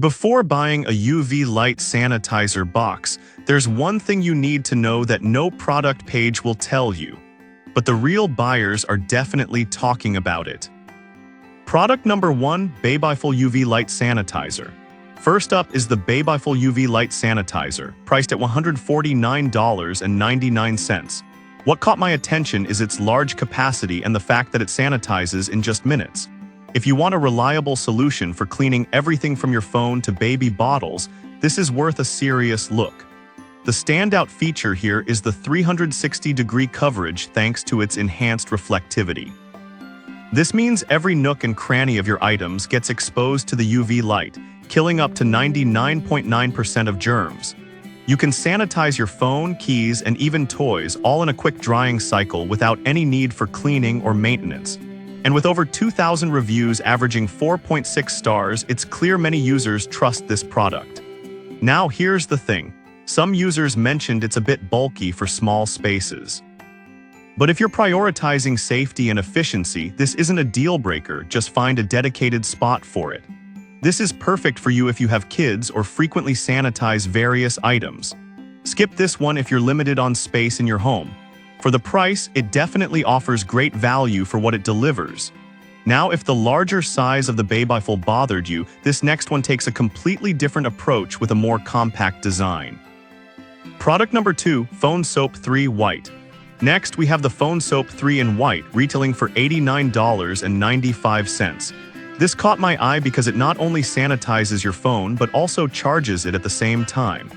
Before buying a UV light sanitizer box, there's one thing you need to know that no product page will tell you. But the real buyers are definitely talking about it. Product number 1, Babyful UV Light Sanitizer. First up is the Babyful UV Light Sanitizer, priced at $149.99. What caught my attention is its large capacity and the fact that it sanitizes in just minutes. If you want a reliable solution for cleaning everything from your phone to baby bottles, this is worth a serious look. The standout feature here is the 360-degree coverage thanks to its enhanced reflectivity. This means every nook and cranny of your items gets exposed to the UV light, killing up to 99.9% of germs. You can sanitize your phone, keys, and even toys all in a quick drying cycle without any need for cleaning or maintenance. And with over 2,000 reviews averaging 4.6 stars, it's clear many users trust this product. Now here's the thing. Some users mentioned it's a bit bulky for small spaces. But if you're prioritizing safety and efficiency, this isn't a deal breaker, just find a dedicated spot for it. This is perfect for you if you have kids or frequently sanitize various items. Skip this one if you're limited on space in your home. For the price, it definitely offers great value for what it delivers. Now, if the larger size of the Babyful bothered you, this next one takes a completely different approach with a more compact design. Product number 2, Phone Soap 3 White. Next, we have the Phone Soap 3 in White, retailing for $89.95. This caught my eye because it not only sanitizes your phone, but also charges it at the same time.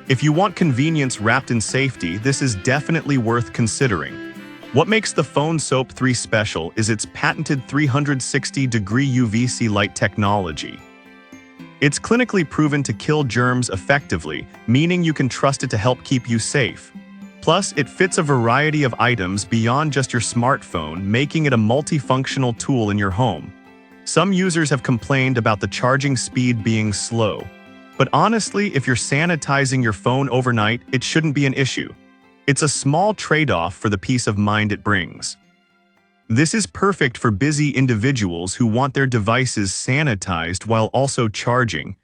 If you want convenience wrapped in safety, this is definitely worth considering. What makes the Phone Soap 3 special is its patented 360-degree UVC light technology. It's clinically proven to kill germs effectively, meaning you can trust it to help keep you safe. Plus, it fits a variety of items beyond just your smartphone, making it a multifunctional tool in your home. Some users have complained about the charging speed being slow. But honestly, if you're sanitizing your phone overnight, it shouldn't be an issue. It's a small trade-off for the peace of mind it brings. This is perfect for busy individuals who want their devices sanitized while also charging.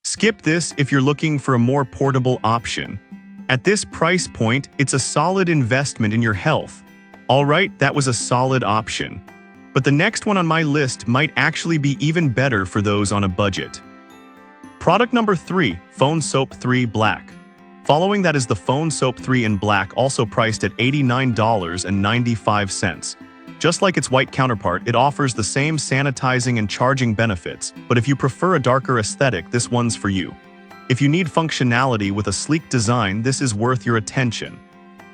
Skip this if you're looking for a more portable option. At this price point, it's a solid investment in your health. Alright, that was a solid option. But the next one on my list might actually be even better for those on a budget. Product number 3, Phone Soap 3 Black. Following that is the Phone Soap 3 in Black, also priced at $89.95. Just like its white counterpart, it offers the same sanitizing and charging benefits, but if you prefer a darker aesthetic, this one's for you. If you need functionality with a sleek design, this is worth your attention.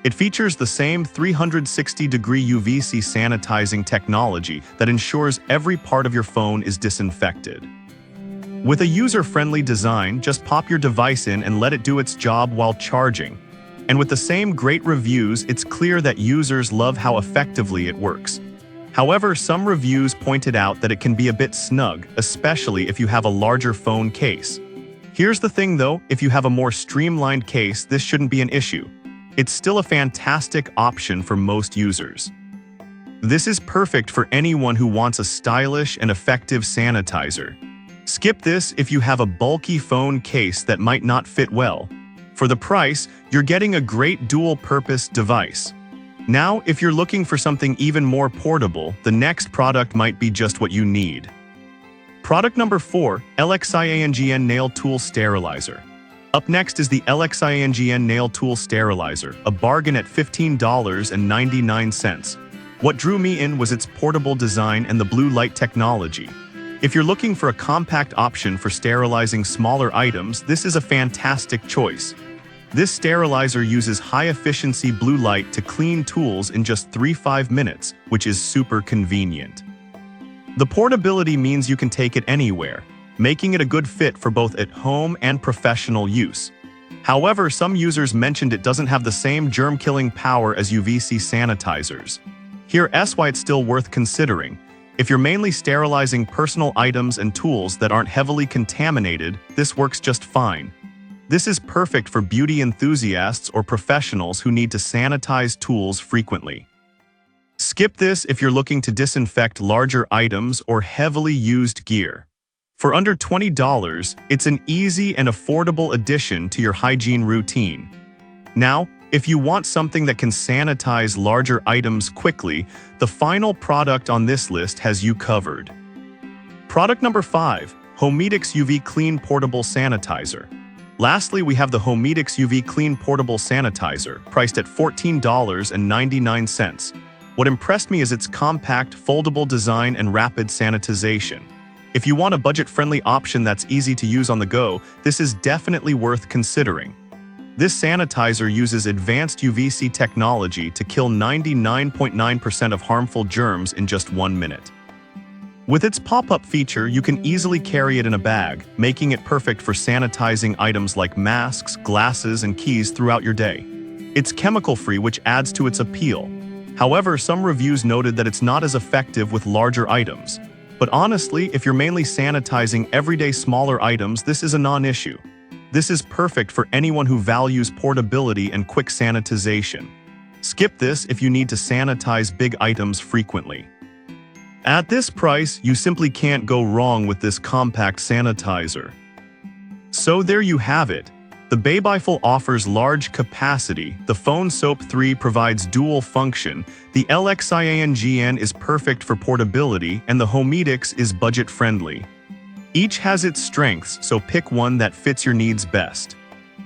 It features the same 360-degree UVC sanitizing technology that ensures every part of your phone is disinfected. With a user-friendly design, just pop your device in and let it do its job while charging. And with the same great reviews, it's clear that users love how effectively it works. However, some reviews pointed out that it can be a bit snug, especially if you have a larger phone case. Here's the thing though, if you have a more streamlined case, this shouldn't be an issue. It's still a fantastic option for most users. This is perfect for anyone who wants a stylish and effective sanitizer. Skip this if you have a bulky phone case that might not fit well. For the price, you're getting a great dual-purpose device. Now, if you're looking for something even more portable, the next product might be just what you need. Product number 4, LXIANGN Nail Tool Sterilizer. Up next is the LXIANGN Nail Tool Sterilizer, a bargain at $15.99. What drew me in was its portable design and the blue light technology. If you're looking for a compact option for sterilizing smaller items, this is a fantastic choice. This sterilizer uses high-efficiency blue light to clean tools in just 3-5 minutes, which is super convenient. The portability means you can take it anywhere, making it a good fit for both at home and professional use. However, some users mentioned it doesn't have the same germ-killing power as UVC sanitizers. Here's why it's still worth considering. If you're mainly sterilizing personal items and tools that aren't heavily contaminated, this works just fine. This is perfect for beauty enthusiasts or professionals who need to sanitize tools frequently. Skip this if you're looking to disinfect larger items or heavily used gear. For under $20, it's an easy and affordable addition to your hygiene routine. Now, if you want something that can sanitize larger items quickly, the final product on this list has you covered. Product number 5, Homedix UV Clean Portable Sanitizer. Lastly, we have the Homedix UV Clean Portable Sanitizer, priced at $14.99. What impressed me is its compact, foldable design and rapid sanitization. If you want a budget-friendly option that's easy to use on the go, this is definitely worth considering. This sanitizer uses advanced UVC technology to kill 99.9% of harmful germs in just 1 minute. With its pop-up feature, you can easily carry it in a bag, making it perfect for sanitizing items like masks, glasses, and keys throughout your day. It's chemical-free, which adds to its appeal. However, some reviews noted that it's not as effective with larger items. But honestly, if you're mainly sanitizing everyday smaller items, this is a non-issue. This is perfect for anyone who values portability and quick sanitization. Skip this if you need to sanitize big items frequently. At this price, you simply can't go wrong with this compact sanitizer. So there you have it. The Babyful offers large capacity, the Phone Soap 3 provides dual function, the LXIANGN is perfect for portability, and the Homedix is budget-friendly. Each has its strengths, so pick one that fits your needs best.